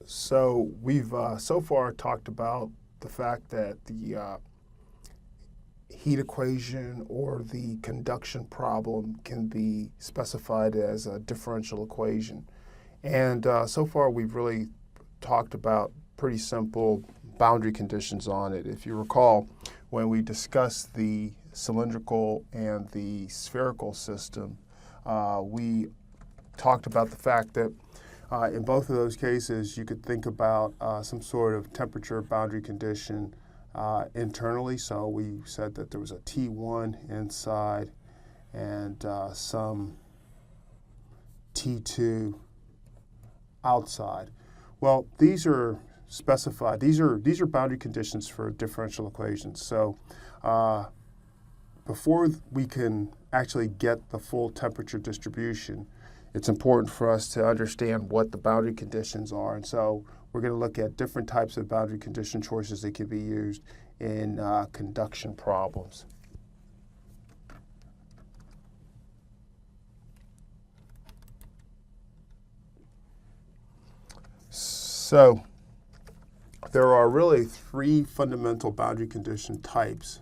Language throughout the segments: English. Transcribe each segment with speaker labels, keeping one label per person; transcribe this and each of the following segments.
Speaker 1: So we've so far talked about the fact that the heat equation or the conduction problem can be specified as a differential equation. And so far we've really talked about pretty simple boundary conditions on it. If you recall, when we discussed the cylindrical and the spherical system, we talked about the fact that in both of those cases, you could think about some sort of temperature boundary condition internally. So we said that there was a T1 inside and some T2 outside. Well, these are specified. These are boundary conditions for differential equations. So before we can actually get the full temperature distribution, it's important for us to understand what the boundary conditions are. And so we're going to look at different types of boundary condition choices that can be used in conduction problems. So there are really three fundamental boundary condition types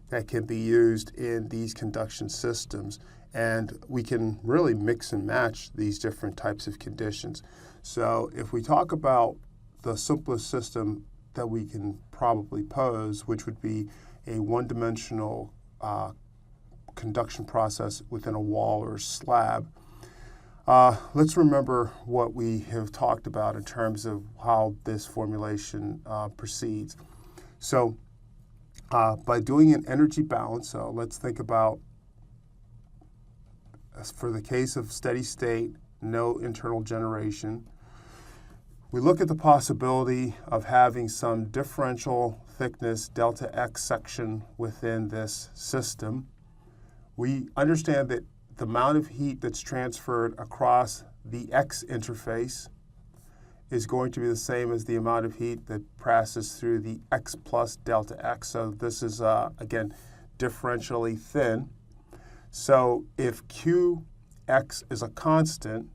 Speaker 1: that can be used in these conduction systems. And we can really mix and match these different types of conditions. So if we talk about the simplest system that we can probably pose, which would be a one-dimensional conduction process within a wall or slab, let's remember what we have talked about in terms of how this formulation proceeds. So by doing an energy balance, so let's think about, for the case of steady state, no internal generation, we look at the possibility of having some differential thickness delta X section within this system. We understand that the amount of heat that's transferred across the X interface is going to be the same as the amount of heat that passes through the X plus delta X. So this is, again, differentially thin. So if Qx is a constant,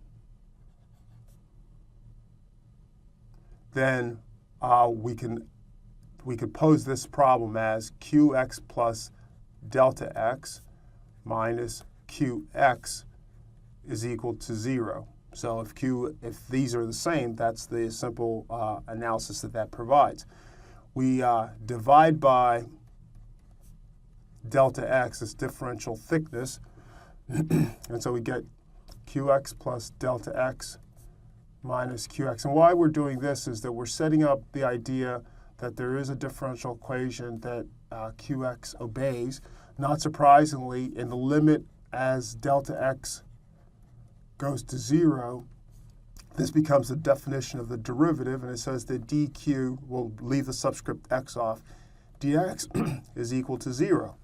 Speaker 1: then we could pose this problem as Qx plus delta X minus Qx is equal to 0. So if these are the same, that's the simple analysis that provides. We divide by delta X, this differential thickness, and so we get Qx plus delta X minus Qx. And why we're doing this is that we're setting up the idea that there is a differential equation that Qx obeys. Not surprisingly, in the limit as delta X goes to 0, this becomes the definition of the derivative, and it says that dq, we'll leave the subscript x off, dx is equal to 0.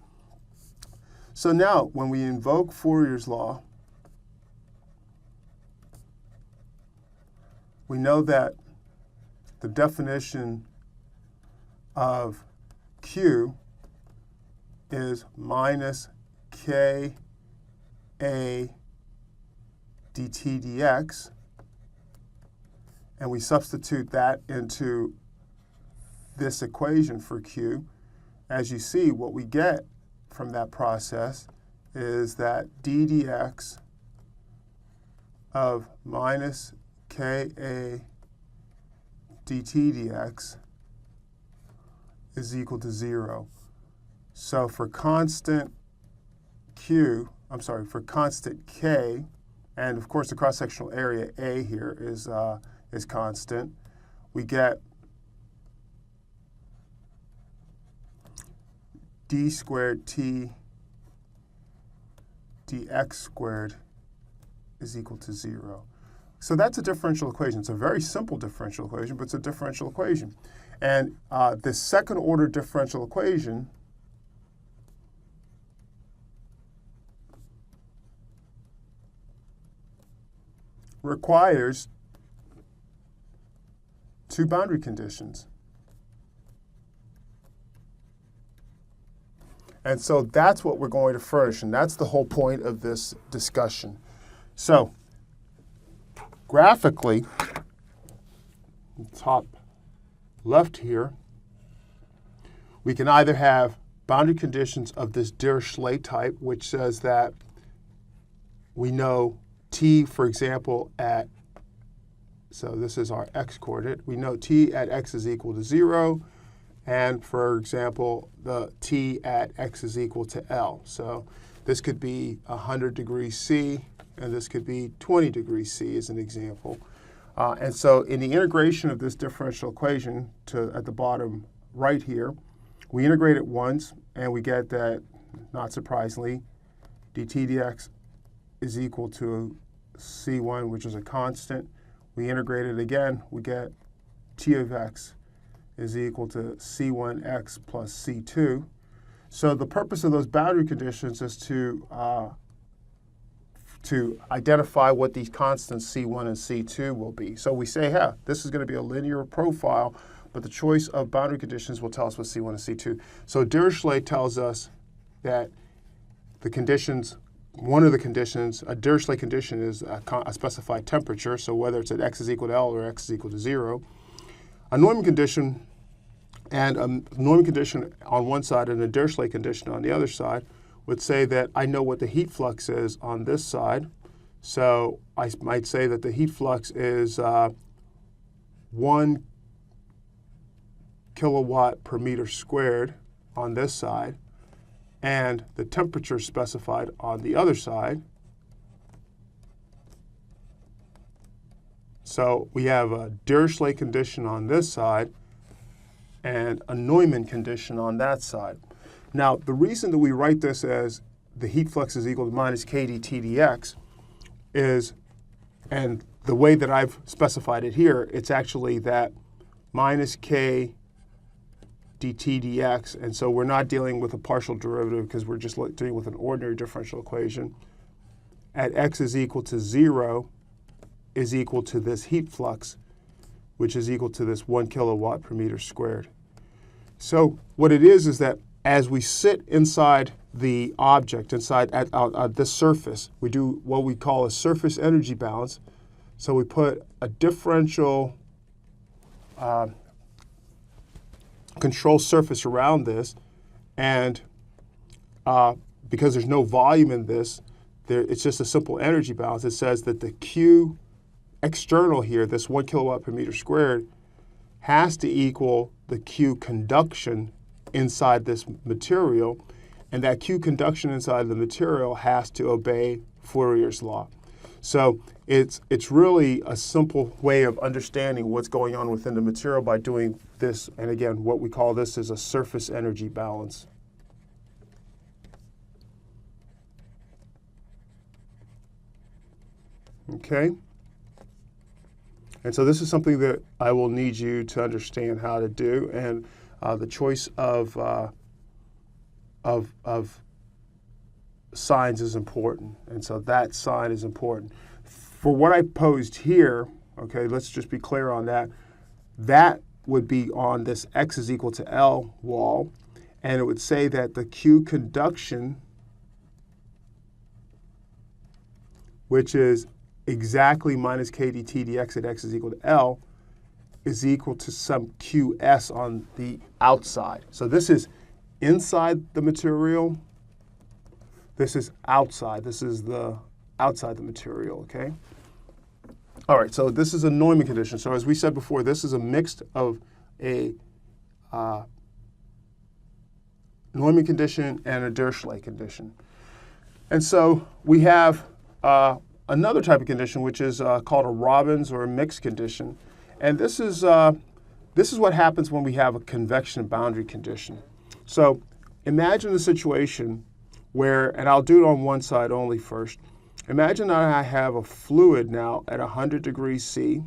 Speaker 1: So now, when we invoke Fourier's law, we know that the definition of Q is minus Ka dt dx, and we substitute that into this equation for Q. As you see, what we get from that process is that d dx of minus Ka dt dx is equal to 0. So for constant for constant K, and of course the cross-sectional area A here is constant, we get d squared t dx squared is equal to 0. So that's a differential equation. It's a very simple differential equation, but it's a differential equation. And the second order differential equation requires two boundary conditions. And so that's what we're going to furnish, and that's the whole point of this discussion. So graphically, top left here, we can either have boundary conditions of this Dirichlet type, which says that we know t, for example, so this is our x coordinate. We know t at x is equal to 0, and for example, the t at x is equal to L. So this could be 100 degrees C, and this could be 20 degrees C as an example. And so in the integration of this differential equation at the bottom right here, we integrate it once, and we get that, not surprisingly, dt dx is equal to C1, which is a constant. We integrate it again, we get t of x is equal to C1x plus C2. So the purpose of those boundary conditions is to identify what these constants C1 and C2 will be. So we say, yeah, this is going to be a linear profile, but the choice of boundary conditions will tell us what C1 and C2. So Dirichlet tells us that the conditions, one of the conditions, a Dirichlet condition is a specified temperature, so whether it's at x is equal to L or x is equal to 0. A Neumann condition and a Neumann condition on one side and a Dirichlet condition on the other side would say that I know what the heat flux is on this side. So I might say that the heat flux is 1 kilowatt per meter squared on this side, and the temperature specified on the other side. So we have a Dirichlet condition on this side and a Neumann condition on that side. Now, the reason that we write this as the heat flux is equal to minus k dt dx is, and the way that I've specified it here, it's actually that minus k dt dx, and so we're not dealing with a partial derivative because we're just dealing with an ordinary differential equation, at x is equal to 0 is equal to this heat flux, which is equal to this 1 kilowatt per meter squared. So what it is that as we sit inside the object, inside at this surface, we do what we call a surface energy balance. So we put a differential control surface around this, and because there's no volume in this, it's just a simple energy balance. It says that the Q external here, this 1 kilowatt per meter squared, has to equal the Q conduction inside this material, and that Q conduction inside the material has to obey Fourier's law. So it's really a simple way of understanding what's going on within the material by doing this, and again, what we call this is a surface energy balance. Okay? And so this is something that I will need you to understand how to do, and the choice of signs is important, and so that sign is important. For what I posed here, okay, let's just be clear on that. That would be on this x is equal to L wall, and it would say that the Q conduction, which is exactly minus k dt dx at x is equal to L, is equal to some Qs on the outside. So this is inside the material. This is outside. This is the outside the material, okay? All right, so this is a Neumann condition. So as we said before, this is a mix of a Neumann condition and a Dirichlet condition. And so we have another type of condition, which is called a Robbins or a mixed condition. And this is what happens when we have a convection boundary condition. So imagine the situation where, and I'll do it on one side only first. Imagine that I have a fluid now at 100 degrees C.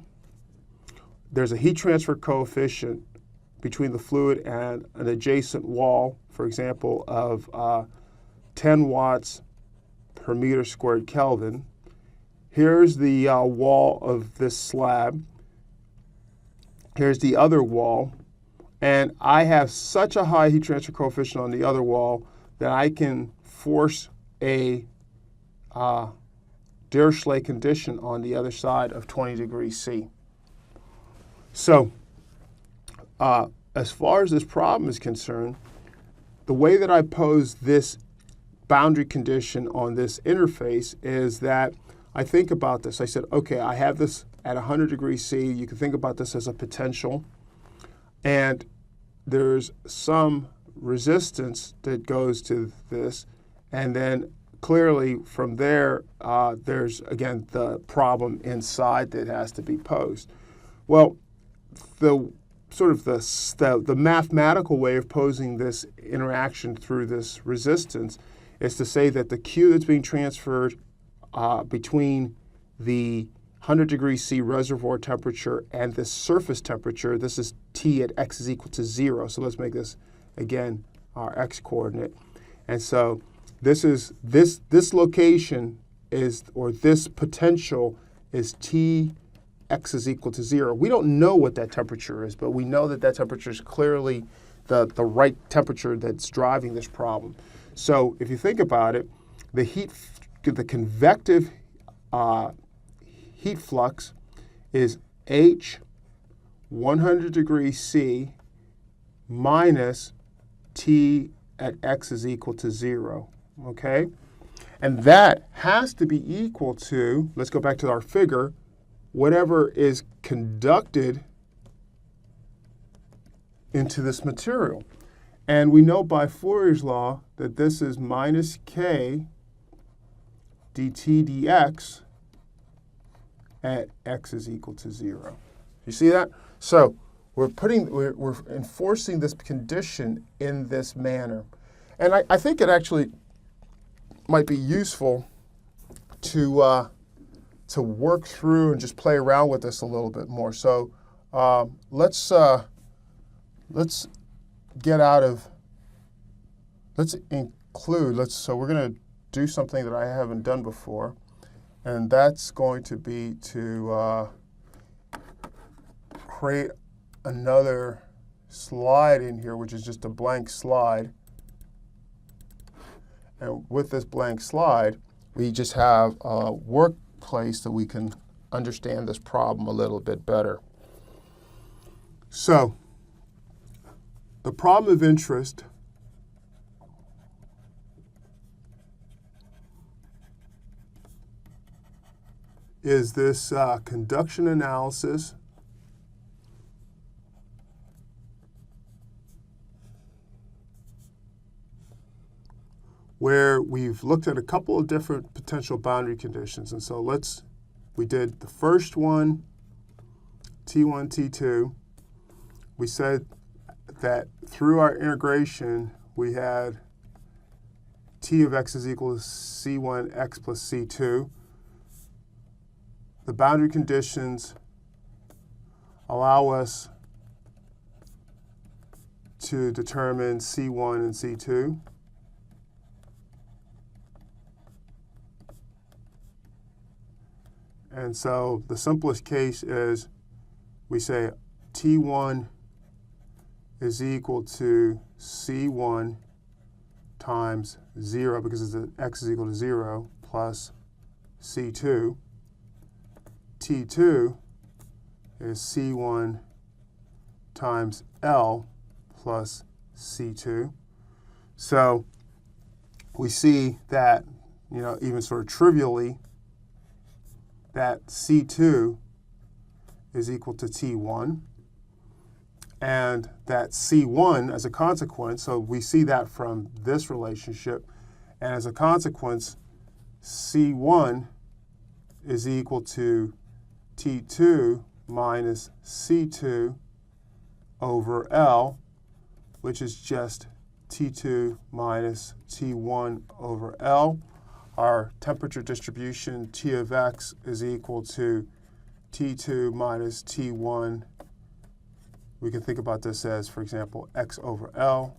Speaker 1: There's a heat transfer coefficient between the fluid and an adjacent wall, for example, of 10 watts per meter squared Kelvin. Here's the wall of this slab. Here's the other wall. And I have such a high heat transfer coefficient on the other wall that I can force a Dirichlet condition on the other side of 20 degrees C. So as far as this problem is concerned, the way that I pose this boundary condition on this interface is that I think about this. I said, okay, I have this at 100 degrees C. You can think about this as a potential. And there's some resistance that goes to this. And then clearly from there, there's, again, the problem inside that has to be posed. Well, the mathematical way of posing this interaction through this resistance is to say that the Q that's being transferred between the 100 degrees C reservoir temperature and the surface temperature, this is T at x is equal to 0. So let's make this, again, our x coordinate. And so this location is, or this potential is T x is equal to 0. We don't know what that temperature is, but we know that that temperature is clearly the right temperature that's driving this problem. So if you think about it, the convective heat flux is H 100 degrees C minus T at x is equal to 0, okay? And that has to be equal to, let's go back to our figure, whatever is conducted into this material. And we know by Fourier's law that this is minus K dt dx at x is equal to 0. You see that? So we're enforcing this condition in this manner. And I think it actually might be useful to work through and just play around with this a little bit more. So let's include, so we're going to do something that I haven't done before, and that's going to be to create another slide in here, which is just a blank slide. And with this blank slide, we just have a workplace that we can understand this problem a little bit better. So the problem of interest is this conduction analysis where we've looked at a couple of different potential boundary conditions. And so we did the first one, T1, T2. We said that through our integration, we had T of x is equal to C1x plus C2. The boundary conditions allow us to determine C1 and C2. And so the simplest case is we say T1 is equal to C1 times 0, because x is equal to 0, plus C2. T2 is C1 times L plus C2. So we see that, even sort of trivially, that C2 is equal to T1, and that C1, as a consequence, so we see that from this relationship, and as a consequence, C1 is equal to T2 minus C2 over L, which is just T2 minus T1 over L. Our temperature distribution, T of x, is equal to T2 minus T1. We can think about this as, for example, x over L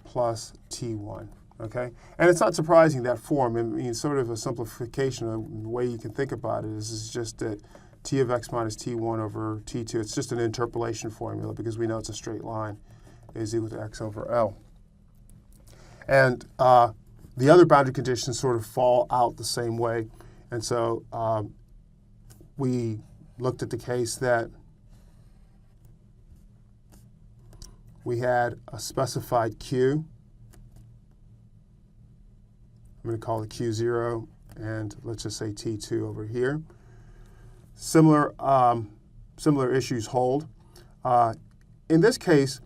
Speaker 1: plus T1. Okay? And it's not surprising, that form. I mean, sort of a simplification of the way you can think about it is just that T of x minus T1 over T2. It's just an interpolation formula because we know it's a straight line, is equal to x over L. And the other boundary conditions sort of fall out the same way. And so we looked at the case that we had a specified Q. I'm going to call it Q0, and let's just say T2 over here. Similar issues hold. In this case,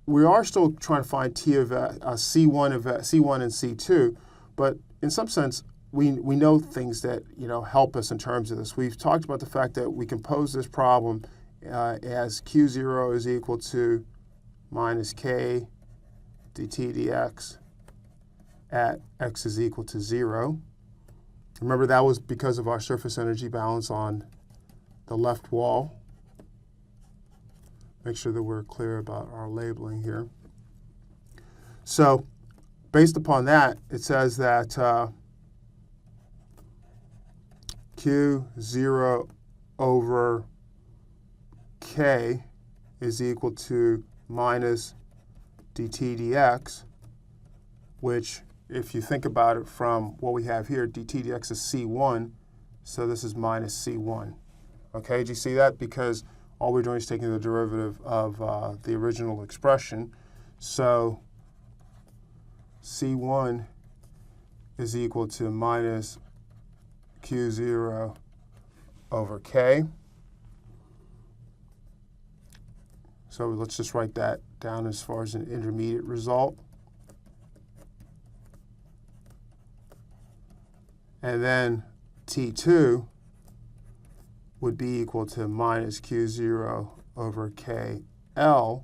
Speaker 1: we are still trying to find T of C1 and C2, but in some sense, we know things that help us in terms of this. We've talked about the fact that we can pose this problem as Q0 is equal to minus K dt dx at x is equal to 0. Remember, that was because of our surface energy balance on the left wall. Make sure that we're clear about our labeling here. So based upon that, it says that Q0 over K is equal to minus dt dx, which, if you think about it from what we have here, dt dx is C1, so this is minus C1. Okay, do you see that? Because all we're doing is taking the derivative of the original expression. So C1 is equal to minus Q0 over K. So let's just write that down as far as an intermediate result. And then T2 would be equal to minus Q0 over KL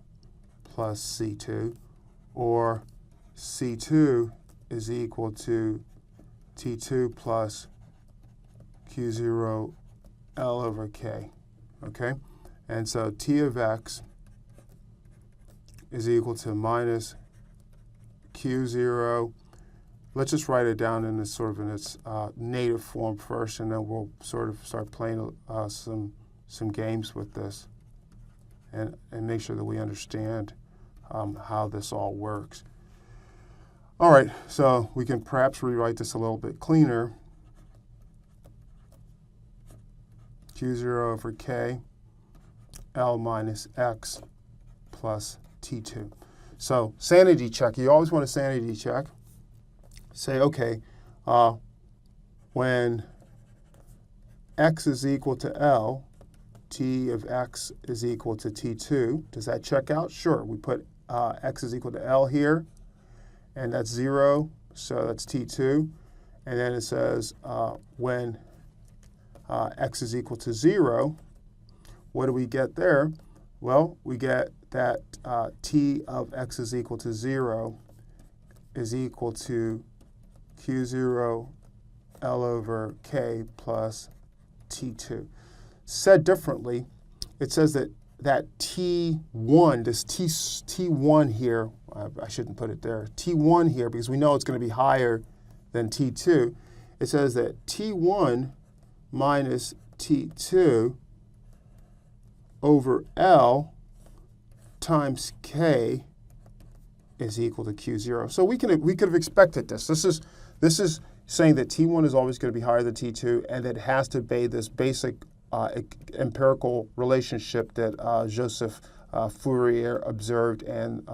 Speaker 1: plus C2, or C2 is equal to T2 plus Q0 L over K, okay? And so T of x is equal to minus Q0. Let's just write it down in its native form first, and then we'll sort of start playing some games with this and make sure that we understand how this all works. All right, so we can perhaps rewrite this a little bit cleaner. Q0 over K, L minus X plus T2. So sanity check. You always want a sanity check. Say, okay, when x is equal to L, T of x is equal to T2. Does that check out? Sure. We put x is equal to L here, and that's 0, so that's T2. And then it says when x is equal to 0, what do we get there? Well, we get that T of x is equal to 0 is equal to Q0 L over K plus T2. Said differently, it says that T1, this T1 here, I shouldn't put it there, T1 here, because we know it's going to be higher than T2. It says that T1 minus T2 over L times K is equal to Q0. So we could have expected this. This is saying that T1 is always going to be higher than T2, and that it has to obey this basic empirical relationship that Joseph Fourier observed and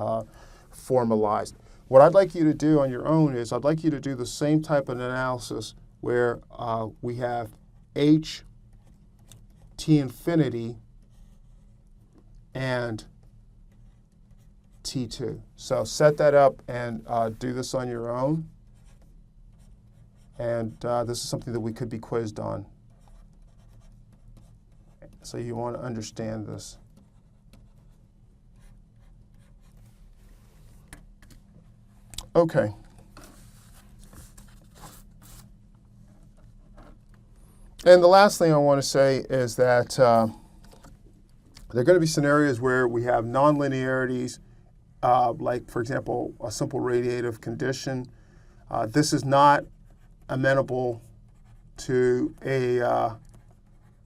Speaker 1: formalized. What I'd like you to do on your own is I'd like you to do the same type of analysis where we have H, T infinity, and T2. So set that up and do this on your own. And this is something that we could be quizzed on. So you want to understand this. Okay. And the last thing I want to say is that there are going to be scenarios where we have nonlinearities, like, for example, a simple radiative condition. This is not amenable to an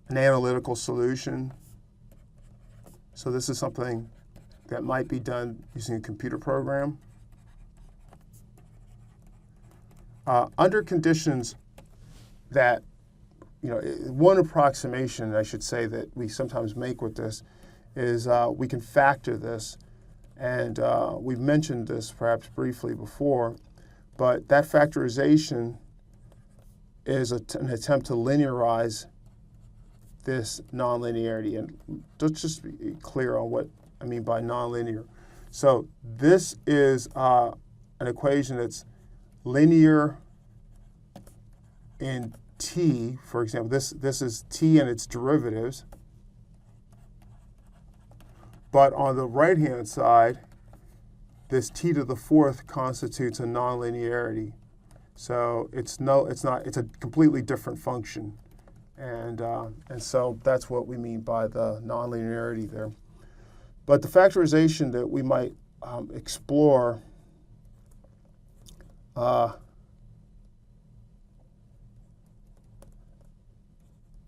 Speaker 1: analytical solution. So this is something that might be done using a computer program. Under conditions that, one approximation, I should say, that we sometimes make with this is we can factor this And we've mentioned this perhaps briefly before, but that factorization is an attempt to linearize this nonlinearity. And let's just be clear on what I mean by nonlinear. So this is an equation that's linear in t. For example, this is t and its derivatives. But on the right-hand side, this t to the fourth constitutes a nonlinearity. So it's a completely different function. And so that's what we mean by the nonlinearity there. But the factorization that we might explore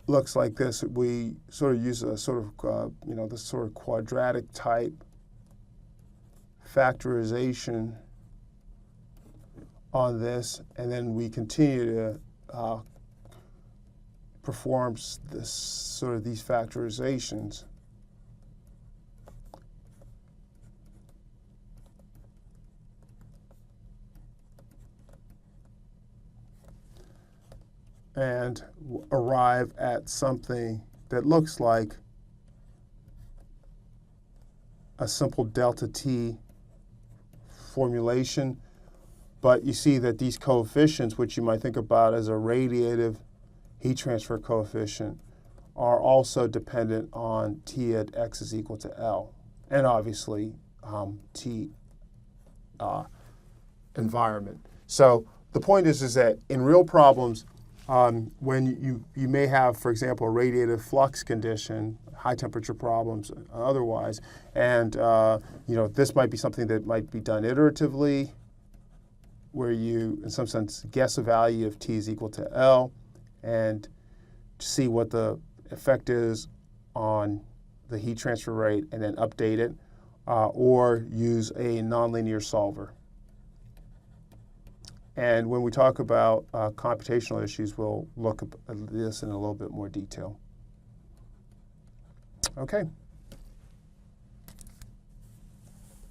Speaker 1: looks like this. We sort of use a sort of, this sort of quadratic type factorization on this, and then we continue to perform these factorizations. And arrive at something that looks like a simple delta t formulation. But you see that these coefficients, which you might think about as a radiative heat transfer coefficient, are also dependent on T at x is equal to L. And obviously, T environment. So the point is that in real problems, when you may have, for example, a radiative flux condition, high temperature problems otherwise, and this might be something that might be done iteratively, where you, in some sense, guess a value of T is equal to L and see what the effect is on the heat transfer rate and then update it, or use a nonlinear solver. And when we talk about computational issues, we'll look at this in a little bit more detail. Okay.